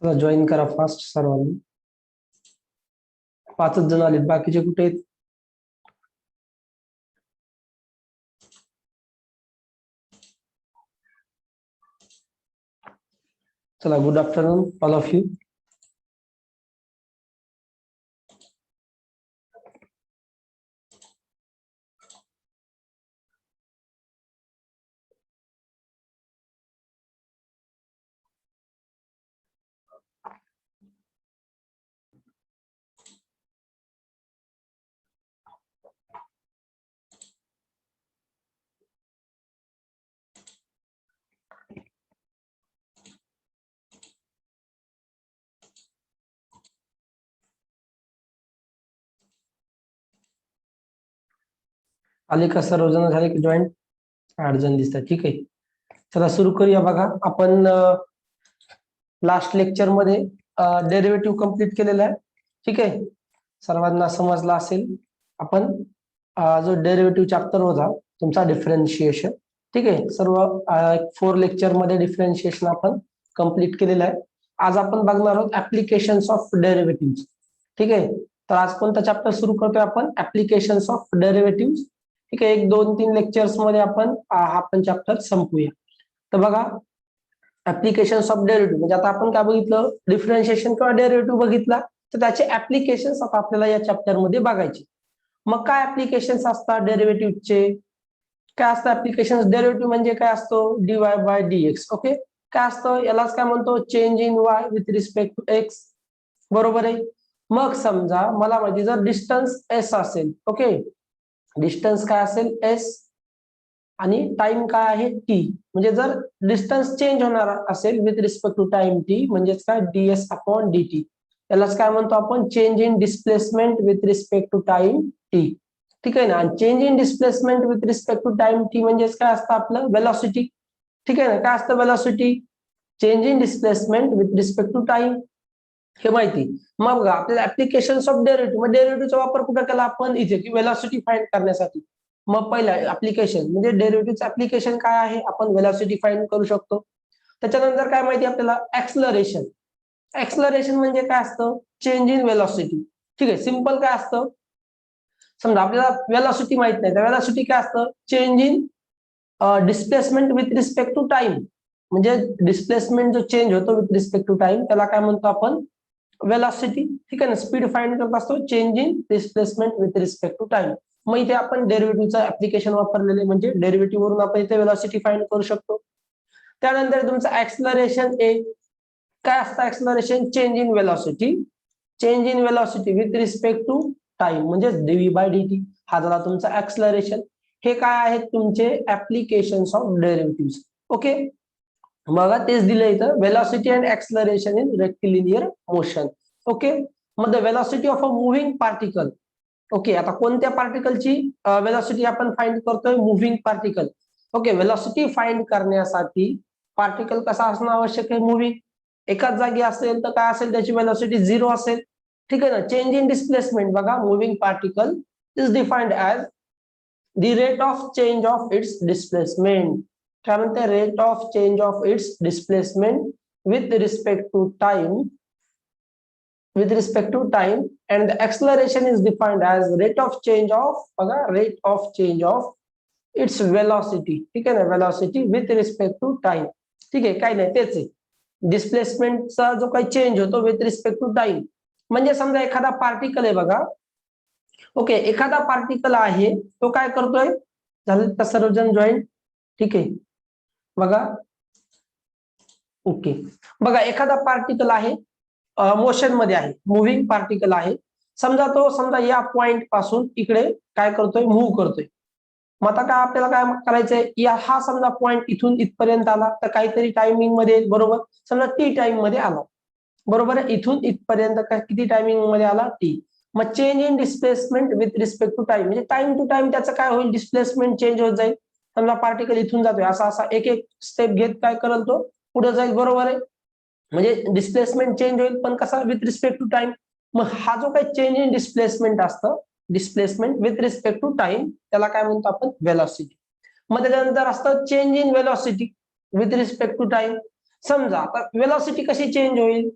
चला जॉईन करा फास्ट सर्वांनी. 5च जण आलेत, बाकीचे कुठे आहेत? चला, good afternoon all of you. आले का सर्वजण? झाले की जॉईन? 8 जण दिसतात, ठीक आहे. चला सुरू करूया. बघा, आपण लास्ट लेक्चर मध्ये डेरिव्हेटिव्ह कंप्लीट केलेला आहे, ठीक आहे. सर्वांना समजला असेल. आपण जो डेरिव्हेटिव्ह चॅप्टर होता तुमचा डिफरन्शिएशन, ठीक आहे. सर्व 4 लेक्चर मध्ये डिफरन्शिएशन आपण कंप्लीट केलेलं आहे. आज आपण बघणार आहोत ऍप्लिकेशन्स ऑफ डेरिव्हेटिव्ह, ठीक आहे. तर आज कोणता चॅप्टर सुरू करतोय आपण? ऍप्लिकेशन्स ऑफ डेरिव्हेटिव्ह, ठीक आहे. 1, 2, 3 लेक्चर्स मध्ये आपण चॅप्टर संपूया. तर बघा, ऍप्लिकेशन्स ऑफ डेरिव्हेटिव्ह म्हणजे आता आपण काय बघितलं? डिफरन्शिएशन किंवा डेरिव्हेटिव्ह बघितला, तर त्याचे ऍप्लिकेशन्स आता आपल्याला या चॅप्टर मध्ये बघायचे. मग काय ऍप्लिकेशन्स असतात डेरिव्हेटिव्हचे? काय असतं ऍप्लिकेशन्स? डेरिव्हेटिव्ह म्हणजे काय असतो? DY by dx. ओके, काय असतं? यालाच काय म्हणतो? Change in Y with respect to X, बरोबर आहे. मग समजा मला माहिती, जर डिस्टन्स एस असेल, ओके, डिस्टन्स काय असेल? एस, आणि टाइम काय आहे? टी. म्हणजे जर डिस्टन्स चेंज होणार असेल with respect to time T, म्हणजेच काय? DS upon DT. यालाच काय म्हणतो आपण? Change in displacement with respect to time T, ठीक आहे ना. आणि change in displacement with respect to time T म्हणजेच काय असतं? आपलं वेलॉसिटी, ठीक आहे ना. काय असतं velocity? Change in displacement with respect to time, हे माहिती. मग बघा, आपल्याला ऍप्लिकेशन्स ऑफ डेरिव्हेटिव्ह, डेरिव्हेटिव्हचा वापर कुठे केला आपण? इथे, की वेलॉसिटी फाइंड करण्यासाठी. मग पहिला ऍप्लिकेशन म्हणजे डेरिव्हेटिव्हचं ऍप्लिकेशन काय आहे? आपण वेलॉसिटी फाइंड करू शकतो. त्याच्यानंतर काय माहिती आपल्याला? ऍक्सलरेशन. ऍक्सलरेशन म्हणजे काय असतं? चेंज इन वेलॉसिटी, ठीक आहे. सिंपल काय असतं? समजा आपल्याला वेलॉसिटी माहित नाही, तर वेलॉसिटी काय असतं? Change in displacement with respect to time. म्हणजे डिस्प्लेसमेंट जो चेंज होतो विथ रिस्पेक्ट टू टाइम, त्याला काय म्हणतो आपण? वेलॉसिटी, ठीक आहे ना. स्पीड फाइंड करत असतो change in displacement with respect to time. मग इथे आपण डेरिव्हेटिव्हचं ऍप्लिकेशन वापरलेले, म्हणजे डेरिव्हेटिव्ह वरून आपण इथे वेलॉसिटी फाइंड करू शकतो. त्यानंतर तुमचं ऍक्सलरेशन ए. काय असतं acceleration? Change in velocity, change in velocity with respect to time, म्हणजे डीव्ही बाय डीटी. हा झाला तुमचा ऍक्सलरेशन. हे काय आहेत? तुमचे ऍप्लिकेशन्स ऑफ डेरिव्हेटिव्ह. ओके, बघा तेच दिलं इथं, velocity and acceleration in rectilinear motion. Okay, मग the velocity of a moving particle. Okay, आता कोणत्या पार्टिकलची वेलॉसिटी आपण फाइंड करतोय? Moving particle. Okay, velocity find करण्यासाठी पार्टिकल कसा असणं आवश्यक आहे? मुव्हिंग. एकाच जागी असेल तर काय असेल? त्याची वेलॉसिटी 0 असेल, ठीक आहे ना. चेंज इन डिस्प्लेसमेंट, बघा, moving particle is defined as the rate of change of its displacement. काय म्हणते? Rate of change of its displacement with respect to time, with respect to time, and the acceleration is defined as rate of change of, बघा, rate of change of its velocity, ठीक आहे ना. velocity with respect to time, ठीक आहे. काय नाही, तेच आहे. डिस्प्लेसमेंटचा जो काही चेंज होतो विथ रिस्पेक्ट टू टाइम. म्हणजे समजा एखादा पार्टिकल आहे, बघा, ओके, एखादा पार्टिकल आहे, तो काय करतोय? झालं का सर्वजण जॉईन? ठीक आहे, बघा. ओके, बघा, एखादा पार्टिकल आहे, मोशन मध्ये आहे, मुव्हिंग पार्टिकल आहे. समजा तो, समजा या पॉइंट पासून इकडे काय करतोय? मूव्ह करतोय. मग आता काय आपल्याला काय करायचंय? या हा समजा पॉइंट इथून इथपर्यंत आला, तर काहीतरी टायमिंग मध्ये, बरोबर, समजा टी टाइम मध्ये आला, बरोबर आहे. इथून इथपर्यंत काय किती टायमिंग मध्ये आला? टी. मग change in displacement with respect to time, म्हणजे टाइम टू टाइम त्याचं काय होईल? डिस्प्लेसमेंट चेंज होत जाईल. समजा पार्टिकल इथून जातोय, असा असा एक एक स्टेप घेत काय करेल? तो पुढे जाईल, बरोबर आहे. म्हणजे डिस्प्लेसमेंट चेंज होईल, पण कसा? With respect to time. मग हा जो काही चेंज इन डिस्प्लेसमेंट असतं, displacement with respect to time, त्याला काय म्हणतो आपण? वेलॉसिटी. मग त्याच्यानंतर असतं change in velocity with respect to time. समजा आता वेलॉसिटी कशी चेंज होईल?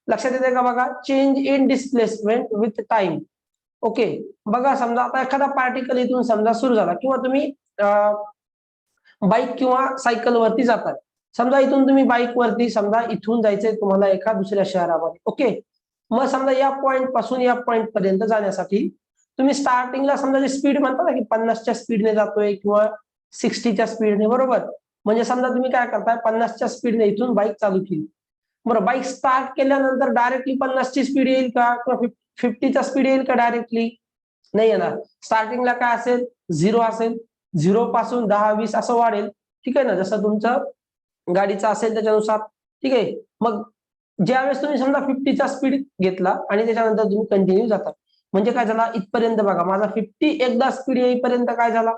लक्षात येते का बघा, change in displacement with time. Okay, बघा समजा आता एखादा पार्टिकल इथून समजा सुरू झाला, किंवा तुम्ही बाईक किंवा सायकल वरती जातात. समजा इथून तुम्ही बाईक वरती समजा इथून जायचंय तुम्हाला एका दुसऱ्या शहरामध्ये. ओके, मग समजा या पॉइंट पासून या पॉइंट पर्यंत जाण्यासाठी तुम्ही स्टार्टिंगला समजा जे स्पीड म्हणता ना की 50च्या स्पीडने जातोय किंवा 60च्या स्पीडने, बरोबर. म्हणजे समजा तुम्ही काय करताय, 50च्या स्पीडने इथून बाईक चालू केली. बरं, बाईक स्टार्ट केल्यानंतर डायरेक्टली 50ची स्पीड येईल का किंवा 50चा स्पीड येईल का डायरेक्टली? नाही येणार. स्टार्टिंगला काय असेल, 0 असेल. 0 पासून 10-20 असं वाढेल. ठीक आहे ना, जसं तुमचं गाडीचं असेल त्याच्यानुसार. ठीक आहे. मग ज्यावेळेस तुम्ही समजा 50चा स्पीड घेतला आणि त्याच्यानंतर तुम्ही कंटिन्यू जाता, म्हणजे काय झाला, इथपर्यंत बघा माझा 50 एकदा स्पीड येईपर्यंत काय झाला,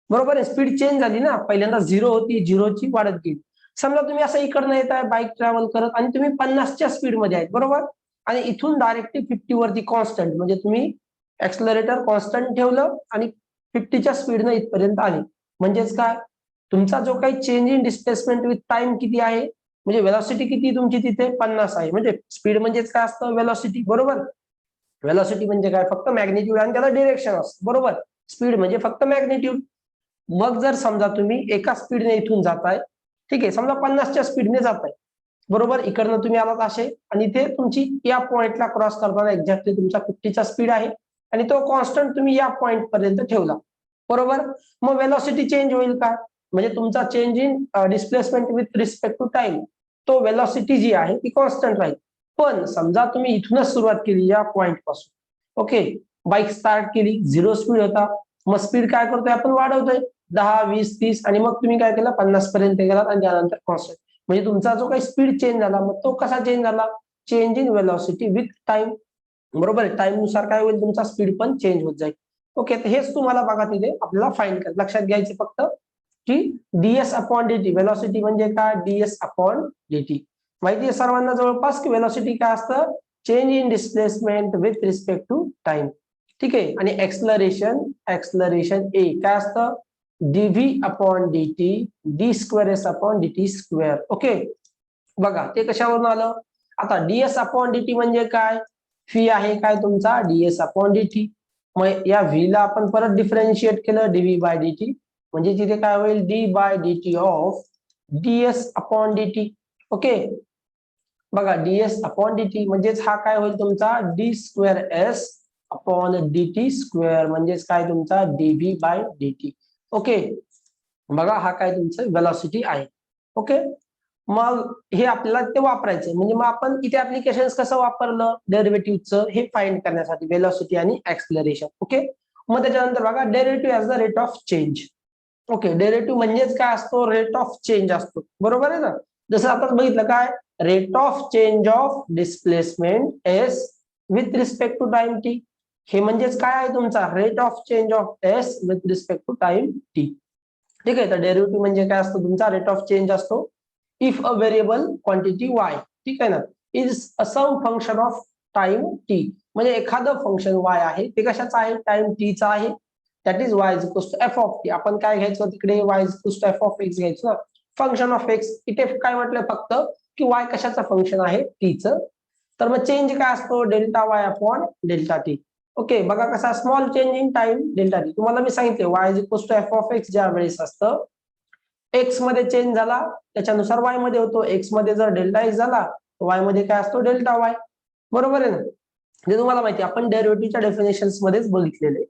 बरोबर आहे, स्पीड चेंज झाली ना. पहिल्यांदा 0 होती, 0ची वाढत गेली. समजा तुम्ही असं इकडनं येत आहे बाईक ट्रॅव्हल करत आणि तुम्ही 50च्या स्पीडमध्ये आहेत, बरोबर. आणि इथून डायरेक्टली 50 वरती कॉन्स्टंट, म्हणजे तुम्ही ऍक्सलरेटर कॉन्स्टंट ठेवलं आणि 50च्या स्पीडनं इथपर्यंत आले. म्हणजेच काय, तुमचा जो काही change in displacement with time किती आहे, म्हणजे वेलॉसिटी किती तुमची तिथे 50 आहे. म्हणजे स्पीड म्हणजेच काय असतं, वेलॉसिटी, बरोबर. वेलॉसिटी म्हणजे काय, फक्त मॅग्निट्यूड आणि त्याला डिरेक्शन असतं, बरोबर. स्पीड म्हणजे फक्त मॅग्निट्यूड. मग जर समजा तुम्ही एका स्पीडने इथून जाताय, ठीक आहे, समजा 50च्या स्पीडने जाताय, बरोबर. इकडनं तुम्ही आलात असे आणि इथे तुमची या पॉइंटला क्रॉस करताना एक्झॅक्टली तुमचा 50चा स्पीड आहे आणि तो कॉन्स्टंट तुम्ही या पॉइंट पर्यंत ठेवला, बरोबर. मग वेलॉसिटी चेंज होईल का, म्हणजे तुमचा change in displacement with respect to time, तो वेलॉसिटी जी आहे ती कॉन्स्टंट राहील. पण समजा तुम्ही इथूनच सुरुवात केली या पॉइंट पासून, ओके, बाईक स्टार्ट केली, 0 स्पीड होता. मग स्पीड काय करतोय आपण, वाढवतोय 10, 20, 30 आणि मग तुम्ही काय केलं, 50 पर्यंत गेलात आणि त्यानंतर कॉन्स्टंट. म्हणजे तुमचा जो काही स्पीड चेंज झाला, मग तो कसा चेंज झाला, change in velocity with time, बरोबर आहे. टाइम नुसार काय होईल, तुमचा स्पीड पण चेंज होत जाईल. ओके, तर हेच तुम्हाला बघा तिथे आपल्याला फाइंड कर, लक्षात घ्यायचे फक्त की डीएस अपॉन डीटी, वेलॉसिटी म्हणजे काय, डीएस अपॉन डीटी. माहिती आहे सर्वांना जवळपास की वेलॉसिटी काय असतं, change in displacement with respect to time. ठीक आहे. आणि एक्सलरेशन ए काय असतं, DV upon DT, D square S upon DT square. Okay, बघा ते कशावरून आलं. आता डीएस अपॉन डीटी म्हणजे काय, व्ही आहे काय तुमचा डीएस अपॉन डीटी. मग या व्ही ला आपण परत डिफरन्शिएट केलं डीव्ही बाय डीटी, म्हणजे तिथे काय होईल, D by DT of DS upon DT. Okay, बघा डीएस अपॉन डीटी म्हणजेच हा काय होईल तुमचा D square S upon DT square, म्हणजेच काय तुमचा डीव्ही बाय डीटी. ओके, बघा हा काय तुमचं वेलॉसिटी आहे. ओके, मग हे आपल्याला ते वापरायचं, म्हणजे मग आपण इथे ऍप्लिकेशन कसं वापरलं डेरिव्हेटिव्हचं हे फाइंड करण्यासाठी, वेलॉसिटी आणि ऍक्सलरेशन. ओके, मग त्याच्यानंतर बघा derivative as the rate of change. Okay, derivative म्हणजेच काय असतो, रेट ऑफ चेंज असतो, बरोबर आहे ना. जसं आपण बघितलं काय, rate of change of displacement S with respect to time T. हे म्हणजेच काय आहे तुमचा rate of change of S with respect to time T. ठीक आहे, तर डेरिव्हेटिव्ह म्हणजे काय असतो तुमचा रेट ऑफ चेंज असतो if a variable quantity Y, ठीक आहे ना, is a some function of time T. म्हणजे एखादं फंक्शन वाय आहे ते कशाचं आहे, टाइम टीचं आहे. That is Y is equals to F of T. आपण काय घ्यायचं तिकडे, Y is equals to F of X घ्यायचं ना, फंक्शन ऑफ एक्स. इथे काय म्हटलं फक्त की वाय कशाचं फंक्शन आहे, टीचं. तर मग चेंज काय असतो, delta Y upon delta T. Okay, बघा कसा small change in time delta T. तुम्हाला मी सांगितले Y is equals to F of X ज्या वेळेस असतं एक्स मध्ये चेंज झाला त्याच्यानुसार वाय मध्ये होतो. एक्स मध्ये जर डेल्टा एक्स झाला वाय मध्ये काय असतो, डेल्टा वाय, बरोबर आहे ना. म्हणजे तुम्हाला माहिती आपण डेरिव्हेटिव्हच्या डेफिनेशन मध्येच बघितलेले.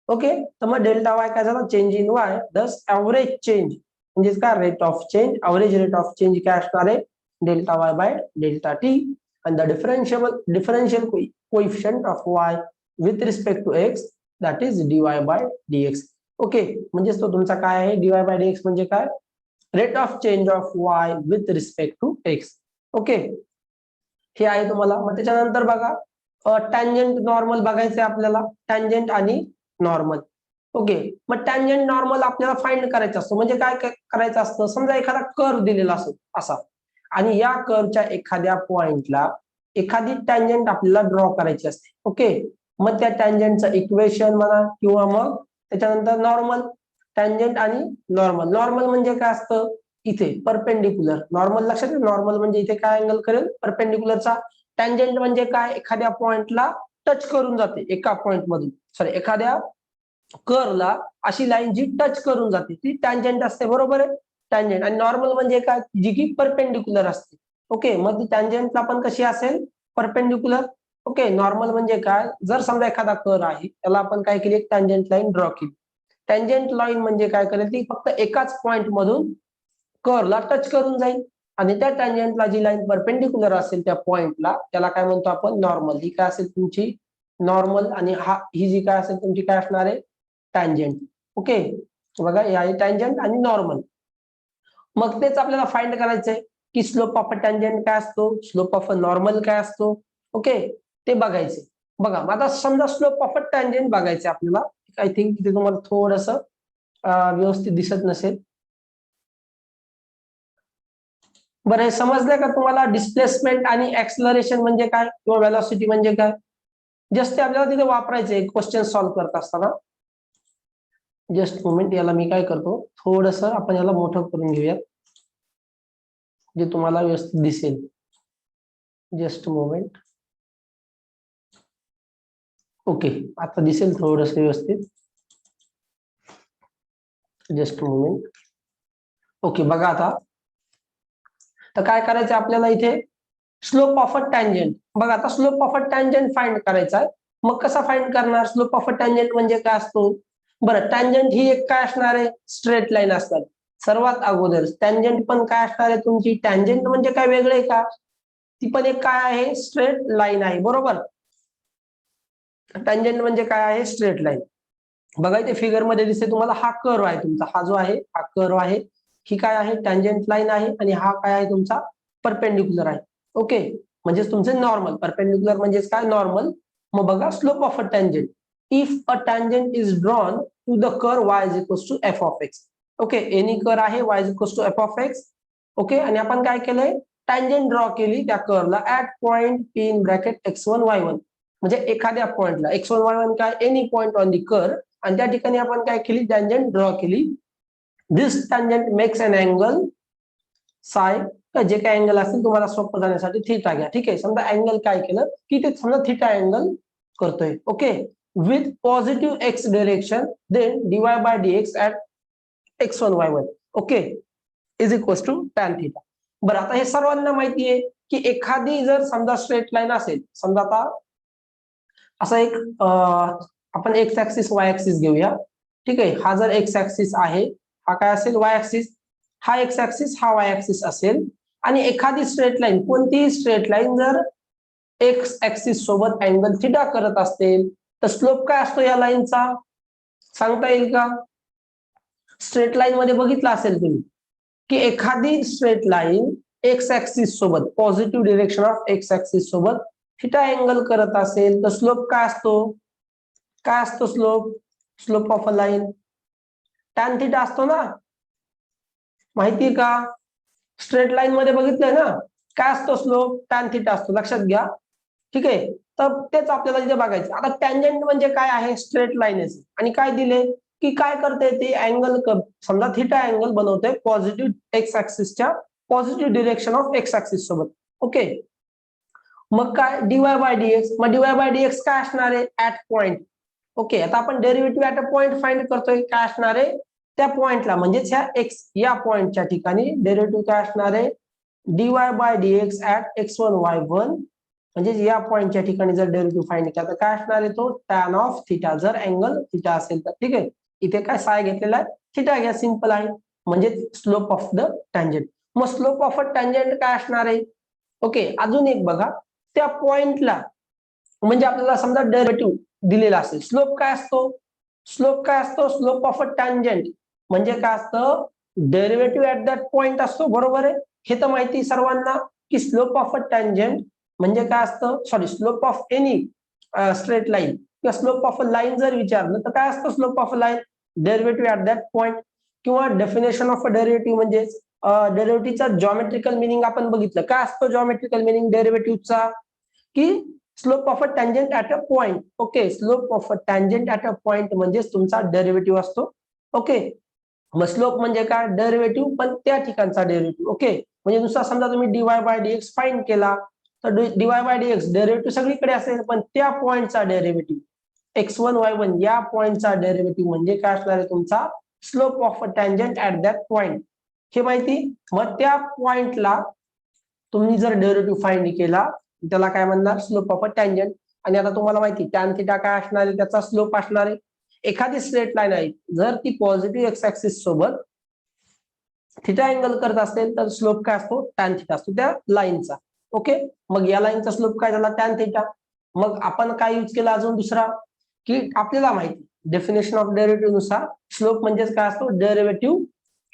ओके, तर मग डेल्टा वाय काय झाला, चेंज इन वाय, दस ऍव्हरेज चेंज म्हणजे काय, rate of change, average rate of change काय असणार आहे, delta y by delta T. and the differential coefficient of y with respect to x, that is dy by dx. Okay, म्हणजे तो तुमचा काय आहे, dy by dx म्हणजे काय, rate of change of y with respect to x. Okay, हे आहे तुम्हाला. मग त्याच्यानंतर बघा टँजंट नॉर्मल बघायचं आपल्याला, टँजंट आणि नॉर्मल. ओके, मग टँजंट नॉर्मल आपल्याला फाइंड करायचं असतं. म्हणजे काय करायचं असतं, समजा एखादा कर्व दिलेला असेल असा आणि या कर्वच्या एखाद्या पॉइंटला एखादी टँजंट आपल्याला ड्रॉ करायची असते. ओके, मग त्या टँजंटचं इक्वेशन म्हणा किंवा मग त्याच्यानंतर नॉर्मल, टँजंट आणि नॉर्मल. नॉर्मल म्हणजे काय असतं, इथे परपेंडिक्युलर. नॉर्मल लक्षात, नॉर्मल म्हणजे इथे काय अँगल करेल, परपेंडिक्युलरचा. टँजेंट म्हणजे काय, एखाद्या पॉइंटला टच करून जाते, एका पॉइंट मधून सॉरी एखाद्या कर्वला अशी लाईन जी टच करून जाते ती टँजेंट असते, बरोबर आहे. टँजेंट. आणि नॉर्मल म्हणजे काय, जी की परपेंडिक्युलर असते. ओके, मग ती टँजेंटला पण कशी असेल, परपेंडिक्युलर. ओके, नॉर्मल म्हणजे काय, जर समजा एखादा कर्व आहे त्याला आपण काय केली, एक टँजेंट लाईन ड्रॉ केली. टँजेंट लाईन म्हणजे काय करेल, ती फक्त एकाच पॉइंट मधून कर्वला टच करून जाईल. आणि त्या टँजेंटला जी लाईन परपेंडिक्युलर असेल त्या पॉइंटला, त्याला काय म्हणतो आपण, नॉर्मल. ही काय असेल तुमची नॉर्मल, आणि ही जी काय असेल तुमची काय असणार आहे, टँजेंट. ओके, बघा हे आहे टँजेंट आणि नॉर्मल. मग तेच आपल्याला फाइंड करायचंय की स्लोप ऑफ अ टँजेंट काय असतो, स्लोप ऑफ अ नॉर्मल काय असतो. ओके, ते बघायचे. बघा मग आता समजा स्लोप ऑफ अ टँजेंट बघायचे आपल्याला. आय थिंक तिथे तुम्हाला थोडस व्यवस्थित दिसत नसेल. बरं, हे समजलंय का तुम्हाला, डिस्प्लेसमेंट आणि ऍक्सलरेशन म्हणजे काय किंवा व्हेलॉसिटी म्हणजे काय. जस्ट ते आपल्याला तिथे वापरायचे क्वेश्चन सॉल्व्ह करत असताना. जस्ट मोमेंट, याला मी काय करतो, थोडस आपण याला मोठं करून घेऊयात, जे तुम्हाला व्यवस्थित दिसेल. Just moment. ओके, आता दिसेल थोडस व्यवस्थित. Just moment. ओके, बघा आता. तर काय करायचं आपल्याला इथे, स्लोप ऑफ अ टँजेंट. बघा आता slope of a tangent find करायचा आहे. मग कसा फाइंड करणार, स्लोप ऑफ अ टँजेंट म्हणजे काय असतो. बरं, टँजेंट ही एक काय असणार आहे, स्ट्रेट लाईन असतात. सर्वात अगोदर टँजेंट पण काय असणार आहे तुमची, टँजेंट म्हणजे काय वेगळं आहे का, ती पण एक काय आहे, स्ट्रेट लाईन आहे, बरोबर. टँजेंट म्हणजे काय आहे, स्ट्रेट लाईन. बघा इथे फिगर मध्ये दिसते तुम्हाला, हा कर्व आहे तुमचा, हा जो आहे हा कर्व आहे, ही काय आहे, टँजेंट लाईन आहे. आणि हा काय आहे तुमचा, परपेंडिक्युलर आहे. ओके, म्हणजे तुमचे नॉर्मल. परपेंडिक्युलर म्हणजेच काय, नॉर्मल. मग बघा slope of a tangent, if a tangent is drawn to the curve y is equals to f of x. Okay, any curve आहे y is equals to f of x. Okay, आणि आपण काय केलंय, tangent draw केली त्या कर्वला at point p in bracket x1 y1. म्हणजे एखाद्या पॉइंटला x1 y1 काय, any point on the curve, आणि त्या ठिकाणी आपण काय केली, टँजेंट ड्रॉ केली. दिस टँजेंट मेक्स अन अँगल साय, जे काय अँगल असेल तुम्हाला सोपं जाण्यासाठी थिटा घ्या. ठीक आहे, समजा अँगल काय केलं की ते समजा थिटा अँगल करतोय. Okay, with positive X direction, then dy by dx at x1 y1. Okay, is equals to tan theta. बरं, आता हे सर्वांना माहिती आहे की एखादी जर समजा स्ट्रेट लाईन असेल, समजा आता असा एक आपण एक्स ऍक्सिस वाय ऍक्सिस घेऊया. ठीक आहे, हा जर एक्स ऍक्सिस आहे, हा काय असेल, वाय ऍक्सिस. हा एक्स ऍक्सिस, हा वाय ऍक्सिस असेल. आणि एखादी स्ट्रेट लाईन, कोणतीही स्ट्रेट लाईन जर एक्स ऍक्सिस सोबत अँगल थिटा करत असेल, तर स्लोप काय असतो या लाईनचा, सांगता येईल का. स्ट्रेट लाईन मध्ये बघितलं असेल तुम्ही की एखादी स्ट्रेट लाईन एक्स ऍक्सिस सोबत, positive direction of x axis सोबत थिटा अँगल करत असेल, तर स्लोप काय असतो, काय असतो slope, slope of a line tan theta असतो ना, माहितीये का. स्ट्रेट लाईन मध्ये बघितलंय ना, काय असतो स्लोप, टॅन थिटा असतो, लक्षात घ्या. ठीक आहे, तर तेच आपल्याला इथे बघायचं. आता टँजेंट म्हणजे काय आहे, स्ट्रेट लाईन. आणि काय दिले की काय करते ते, अँगल समजा थिटा अँगल बनवते पॉझिटिव्ह एक्स ऍक्सिसच्या, positive direction of x axis सोबत. ओके, मग काय, डीवाय बाय डीएक्स. मग डीवाय बाय डीएक्स काय असणार आहे, ऍट पॉइंट. ओके, आता आपण derivative at a point find करतोय, काय असणार आहे, त्या पॉइंटला म्हणजेच ह्या एक्स या पॉइंटच्या ठिकाणी डेरिव्हेटिव्ह काय असणार आहे, DY by dx at x1 y1. म्हणजे या पॉइंटच्या ठिकाणी जर डेरिव्हेटिव्ह फाइंड केला तर काय असणार आहे तो, टॅन ऑफ थिटा, जर अँगल थिटा असेल तर. ठीक आहे, इथे काय साय घेतलेला आहे, थिटा घ्या, सिंपल आहे. म्हणजे स्लोप ऑफ द टँजेंट. मग स्लोप ऑफ अ टँजेंट काय असणार आहे. ओके, अजून एक बघा, त्या पॉइंटला म्हणजे आपल्याला समजा डेरिव्हेटिव्ह दिलेला असेल, स्लोप काय असतो, स्लोप काय असतो, स्लोप ऑफ अ टँजेंट म्हणजे काय असतं, डेरिव्हेटिव्ह ऍट दॅट पॉइंट असतो, बरोबर आहे. हे तर माहिती सर्वांना की स्लोप ऑफ अ टँजेंट म्हणजे काय असतं, sorry, slope of any straight line किंवा स्लोप ऑफ अ लाईन जर विचारलं तर काय असतं, slope of a line, derivative at that point. किंवा डेफिनेशन ऑफ अ डेरिव्हेटिव्ह म्हणजे डेरिव्हेटिव्हचा जॉमेट्रिकल मिनिंग आपण बघितलं. काय असतो जॉमेट्रिकल मिनिंग डेरिव्हेटिव्हचा, की slope of a tangent at a point. Okay, slope of a tangent at a point म्हणजेच तुमचा derivative असतो. ओके, मग स्लोप म्हणजे काय, डेरिव्हेटिव्ह पण त्या ठिकाणचा डेरिव्हेटिव्ह. ओके, म्हणजे नुसार समजा तुम्ही डीवाय बाय डीएक्स फाइंड केला, तर डीवाय बाय डीएक्स डेरिव्हेटिव्ह सगळीकडे असेल, पण त्या पॉइंटचा डेरिव्हेटिव्ह x1 y1 या पॉइंटचा डेरिव्हेटिव्ह म्हणजे काय असणार आहे तुमचा slope of a tangent at that point, हे माहिती. मग त्या पॉइंटला तुम्ही जर डेरिव्हेटिव्ह फाइंड केला त्याला काय म्हणणार स्लोप ऑफ अ टँजंट. आणि आता तुम्हाला माहिती टॅन थिटा काय असणार आहे, त्याचा स्लोप असणार आहे. एखादी स्ट्रेट लाईन आहे जर ती पॉझिटिव्ह एक्स ऍक्सिस सोबत थिटा अँगल करत असेल तर स्लोप काय असतो टॅन थिटा असतो त्या लाईनचा. ओके, मग या लाईनचा स्लोप काय झाला टॅन थिटा. मग आपण काय यूज केला अजून दुसरा की आपल्याला माहिती डेफिनेशन ऑफ डेरिव्हेटिव्ह नुसार स्लोप म्हणजेच काय असतो derivative.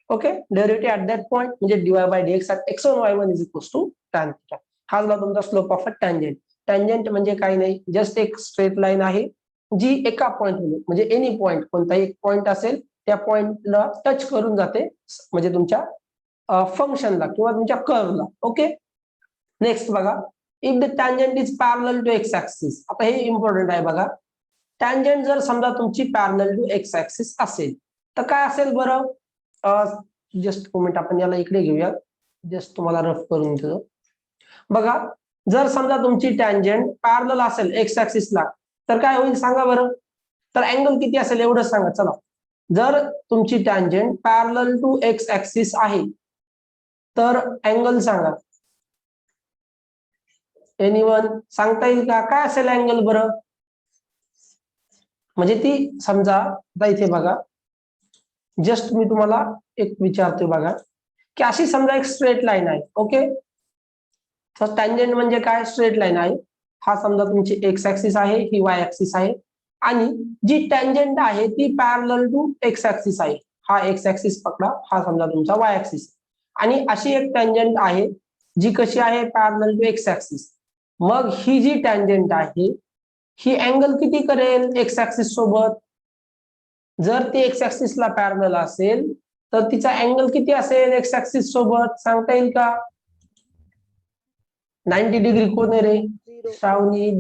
Okay, derivative at that point म्हणजे dy by dx at x1 y1 is equals to tan theta. हा झाला तुमचा slope of a tangent. Tangent म्हणजे काही नाही, जस्ट एक स्ट्रेट लाईन आहे जी एका पॉइंट म्हणजे एनी पॉइंट कोणताही एक पॉइंट असेल त्या पॉइंटला टच करून जाते म्हणजे तुमच्या फंक्शनला किंवा तुमच्या कर्वला. ओके, नेक्स्ट बघा if the tangent is parallel to x axis. आता हे इम्पॉर्टंट आहे बघा. टँजंट जर समजा तुमची पॅरलल टू एक्स ऍक्सिस असेल तर काय असेल बरं. जस्ट मोमेंट आपण याला इकडे घेऊया, जस्ट तुम्हाला रफ करून देतो. बघा जर समजा तुमची टँजंट पॅरलल असेल एक्स ऍक्सिसला तर काय होईल सांगा बरं. तर अँगल किती असेल एवढं सांगा. चला, जर तुमची tangent parallel to x axis आहे तर अँगल सांगा. एनीवन सांगता येईल का काय असेल अँगल बरं. म्हणजे ती समजा आता इथे बघा, जस्ट मी तुम्हाला एक विचारतोय बघा की अशी समजा एक स्ट्रेट लाईन आहे. ओके, तर टँजंट म्हणजे काय स्ट्रेट लाईन आहे. हा समजा तुमची एक्स ऍक्सिस आहे, ही वाय ऍक्सिस आहे आणि जी टँजंट आहे ती पॅरलल टू एक्स ऍक्सिस आहे. हा एक्स ऍक्सिस पकडा, हा समजा तुमचा वाय ऍक्सिस. आणि अशी एक टँजंट आहे जी कशी आहे पॅरलल टू एक्स ऍक्सिस. मग ही जी टँजंट आहे ही अँगल किती करेल एक्स ऍक्सिस सोबत. जर ती एक्स ऍक्सिसला पॅरलल असेल तर तिचा अँगल किती असेल एक्स ऍक्सिस सोबत सांगता येईल का. 90 डिग्री कोण आहे रे. श्रावणी,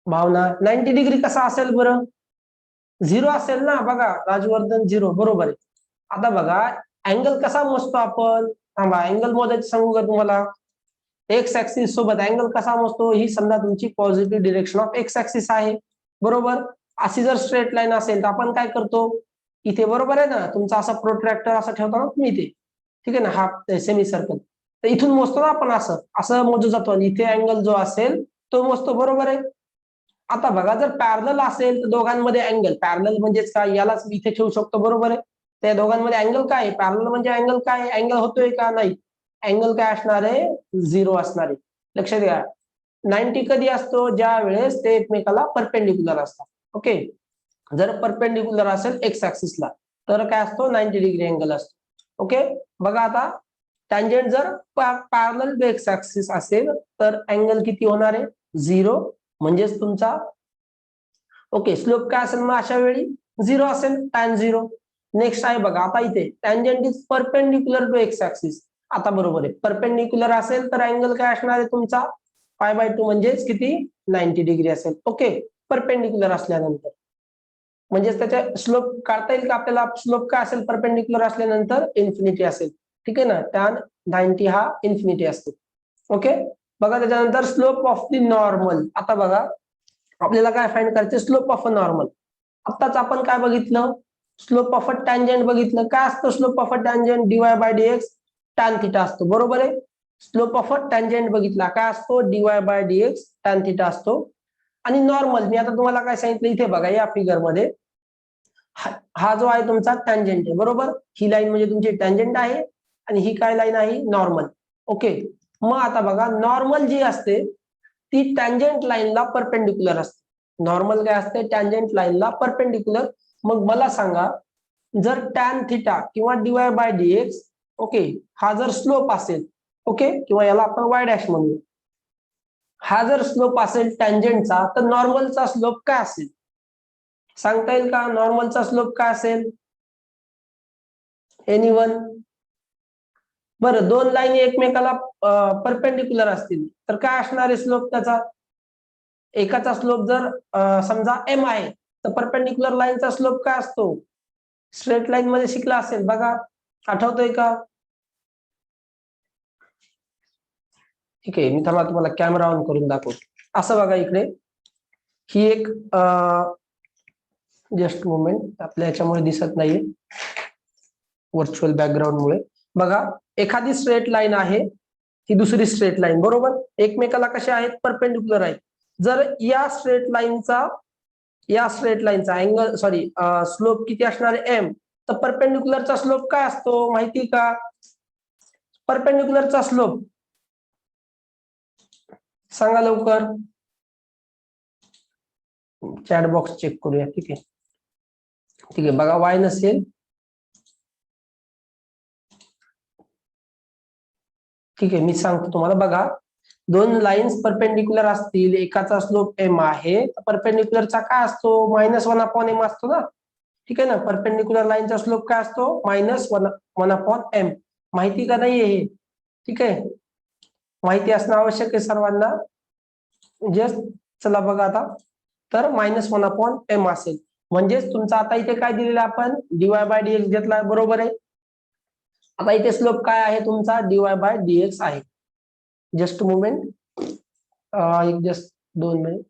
भावना, 90 डिग्री कसा असेल बरं. झिरो असेल ना. बघा राजवर्धन झिरो बरोबर आहे. आता बघा अँगल कसा मोजतो आपण. थांबा अँगल मोजायचं सांगू का तुम्हाला. एक्स ऍक्सिस सोबत अँगल कसा मोजतो. ही समजा तुमची positive direction of x axis आहे बरोबर. अशी जर स्ट्रेट लाईन असेल तर आपण काय करतो इथे बरोबर आहे ना तुमचा असा प्रोट्रॅक्टर असं ठेवता ना तुम्ही इथे, ठीक आहे ना, हा सेमी सर्कल. तर इथून मोजतो ना आपण असं असं मोजू जातो आणि इथे अँगल जो असेल तो मोजतो बरोबर आहे. आता बघा जर पॅरलल असेल तर दोघांमध्ये अँगल पॅरलल म्हणजेच काय यालाच इथे ठेवू शकतो बरोबर आहे. त्या दोघांमध्ये अँगल काय आहे पॅरलल म्हणजे अँगल काय अँगल होतोय का नाही. अँगल काय असणार आहे झिरो असणार आहे. लक्षात घ्या 90 कधी असतो ज्या वेळेस ते एकमेकाला परपेंडिक्युलर असतात. ओके, जर परपेंडिक्युलर असेल एक्स ऍक्सिसला तर काय असतो 90 डिग्री अँगल असतो. ओके, बघा आता टँजंट जर पॅरलल टू एक्स ऍक्सिस असेल तर अँगल किती होणार आहे झिरो म्हणजेच तुमचा. ओके, स्लोप काय असेल मग अशा वेळी झिरो असेल टॅन झिरो. नेक्स्ट आहे बघा आता इथे tangent is perpendicular to x axis. आता बरोबर आहे परपेंडिक्युलर असेल तर अँगल काय असणार आहे तुमचा π/2 म्हणजेच किती 90 डिग्री असेल. ओके, परपेंडिक्युलर असल्यानंतर म्हणजेच त्याच्या स्लोप काढता येईल का आपल्याला. स्लोप काय असेल परपेंडिक्युलर असल्यानंतर इन्फिनिटी असेल. ठीक आहे ना, टॅन 90 हा इन्फिनिटी असतो. ओके, बघा त्याच्यानंतर स्लोप ऑफ द नॉर्मल. आता बघा आपल्याला काय फाइंड करायचे स्लोप ऑफ अ नॉर्मल. आत्ताच आपण काय बघितलं स्लोप ऑफ अ टँजंट बघितलं. काय असतं slope of a tangent DY by DX tan theta असतो बरोबर आहे. स्लोप ऑफ अ टँजंट बघितला काय असतो DY by DX tan theta असतो. आणि नॉर्मल मी आता तुम्हाला काय सांगितलं इथे बघा या फिगर मध्ये हा जो आहे तुमचा टँजंट आहे बरोबर. ही लाईन म्हणजे तुमची टँजंट आहे आणि ही काय लाईन आहे नॉर्मल. ओके, मग आता बघा नॉर्मल जी असते ती टँजंट लाईनला परपेंडिक्युलर असते. नॉर्मल काय असते टँजंट लाईनला परपेंडिक्युलर. मग मला सांगा जर टॅन थिटा किंवा डीवाय बाय डीएक्स ओके हा जर स्लोप असेल ओके किंवा याला आपण वाय डॅश म्हणू. हा जर स्लोप असेल टँजंटचा तर नॉर्मलचा स्लोप काय असेल सांगता येईल का. नॉर्मलचा स्लोप काय असेल एनीवन. बरं दोन लाईन एकमेकाला परपेंडिक्युलर असतील तर काय असणार आहे स्लोप त्याचा. एकाचा स्लोप जर समजा एम आहे तर परपेंडिक्युलर लाईनचा स्लोप काय असतो. स्ट्रेट लाईन मध्ये शिकला असेल बघा आठवतोय का. ठीक आहे, मी थांबा तुम्हाला कॅमेरा ऑन करून दाखवतो. असं बघा इकडे ही एक जस्ट मुवमेंट आपल्या याच्यामुळे दिसत नाहीये व्हर्च्युअल बॅकग्राऊंड मुळे. बघा एखादी स्ट्रेट लाईन आहे, ही दुसरी स्ट्रेट लाईन बरोबर एकमेकाला कशा आहेत परपेंडिक्युलर आहेत. जर या स्ट्रेट लाईनचा अँगल सॉरी स्लोप किती असणार आहे एम, तर परपेंडिक्युलरचा स्लोप काय असतो माहिती का? परपेंडिक्युलरचा स्लोप सांगा लवकर, चॅट बॉक्स चेक करूया. ठीक आहे ठीक आहे, बघा वाय नसेल. ठीक आहे मी सांगतो तुम्हाला. बघा दोन लाईन्स परपेंडिक्युलर असतील, एकाचा स्लोप एम आहे, तर परपेंडिक्युलरचा काय असतो -1/m असतो ना. ठीक आहे ना, परपेंडिक्युलर लाईनचा स्लोप काय असतो -1/m. माहिती का नाहीये हे? ठीक आहे, माहिती असणं आवश्यक आहे सर्वांना. जस्ट चला बघा आता, तर -1/m असेल. म्हणजेच तुमचा आता इथे काय दिलेलं आपण dy/dx घेतला बरोबर आहे. आता इथे स्लोप काय आहे तुमचा dy/dx आहे. जस्ट मुवमेंट, एक जस्ट 2 मिनिट.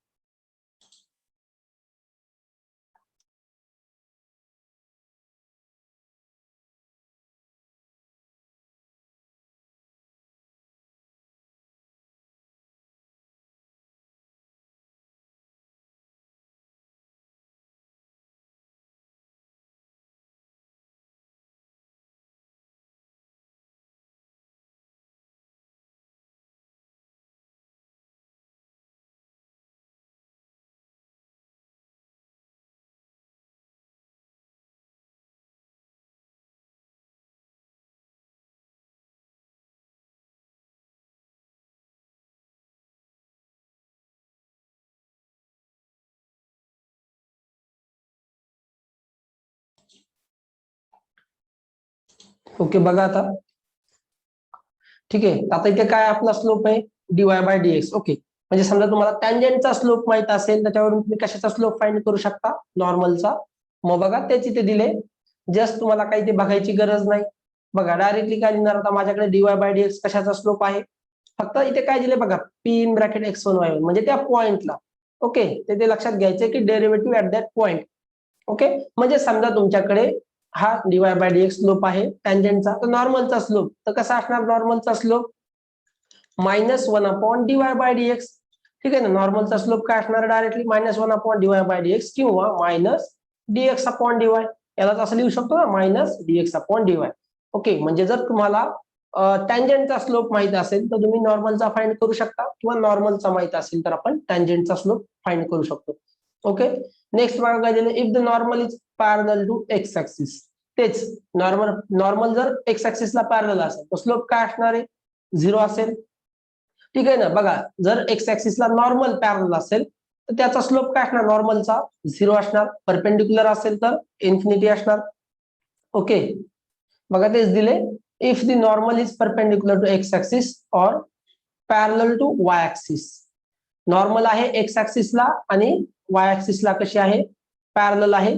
ओके बघा आता. ठीक आहे, आता इथे काय आपला स्लोप आहे dy/dx. ओके, म्हणजे समजा तुम्हाला टँजेंटचा स्लोप माहित असेल, त्याच्यावरून तुम्ही कशाचा स्लोप फाइंड करू शकता नॉर्मलचा. मग बघा तेच इथे दिले, जस्ट तुम्हाला काही ते बघायची गरज नाही. बघा डायरेक्टली काय लिहिणार आता माझ्याकडे dy/dx कशाचा स्लोप आहे, फक्त इथे काय दिले बघा (x1 y1) म्हणजे त्या पॉइंटला. ओके, ते लक्षात घ्यायचे की derivative at that point. Okay, म्हणजे समजा तुमच्याकडे हा dy/dx स्लोप आहे टँजेंटचा, तर नॉर्मलचा स्लोप तर कसा असणार नॉर्मलचा स्लोप -1/dy/dx. ठीक आहे ना, नॉर्मलचा स्लोप काय असणार डायरेक्टली -1/dy/dx किंवा -dx/dy. याला असं लिहू शकतो ना -dx/dy. ओके, म्हणजे जर तुम्हाला टँजेंटचा स्लोप माहित असेल तर तुम्ही नॉर्मलचा फाइंड करू शकता, किंवा नॉर्मलचा माहित असेल तर आपण टँजेंटचा स्लोप फाइंड करू शकतो. ओके, नेक्स्ट बघा काय दिलं, if the normal is parallel to x axis. तेच नॉर्मल जर एक्स ऍक्सिसला पॅरलल असेल तर स्लोप काय असणार आहे 0 असेल. ठीक आहे ना, बघा जर एक्स ऍक्सिसला नॉर्मल पॅरलल असेल तर त्याचा स्लोप काय असणार नॉर्मलचा 0 असणार. परपेंडिक्युलर असेल तर इन्फिनिटी असणार. ओके, बघा तेच दिले, if the normal is perpendicular to x axis और parallel to y axis. Normal आहे एक्स ऍक्सिसला आणि वाय ऍक्सिसला कशी आहे पॅरलल आहे.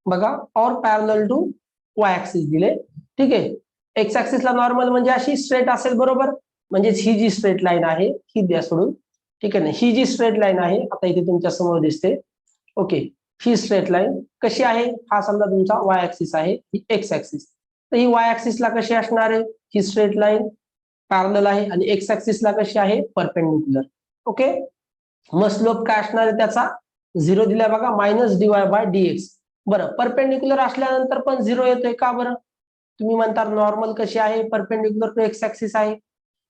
बघा और पॅरलल टू वाय ऍक्सिस दिले. ठीक आहे, एक्स ऍक्सिसला नॉर्मल म्हणजे अशी स्ट्रेट असेल बरोबर, म्हणजे ही जी स्ट्रेट लाईन आहे ही द्या सोडून. ठीक आहे ना, ही जी स्ट्रेट लाईन आहे आता इथे तुमच्या समोर दिसते. ओके, ही स्ट्रेट लाईन कशी आहे, हा समजा तुमचा वाय ऍक्सिस आहे, ही एक्स ऍक्सिस. तर ही वाय ऍक्सिसला कशी असणार आहे ही स्ट्रेट लाईन पॅरलल आहे, आणि एक्स ऍक्सिसला कशी आहे परपेंडिक्युलर. ओके, मग स्लोप काय असणार आहे त्याचा 0 दिलाय बघा -dy/dx. बरं, परपेंडिक्युलर असल्यानंतर पण 0 येतोय का बरं? तुम्ही म्हणता नॉर्मल कशी आहे परपेंडिक्युलर टू एक्स ऍक्सिस आहे,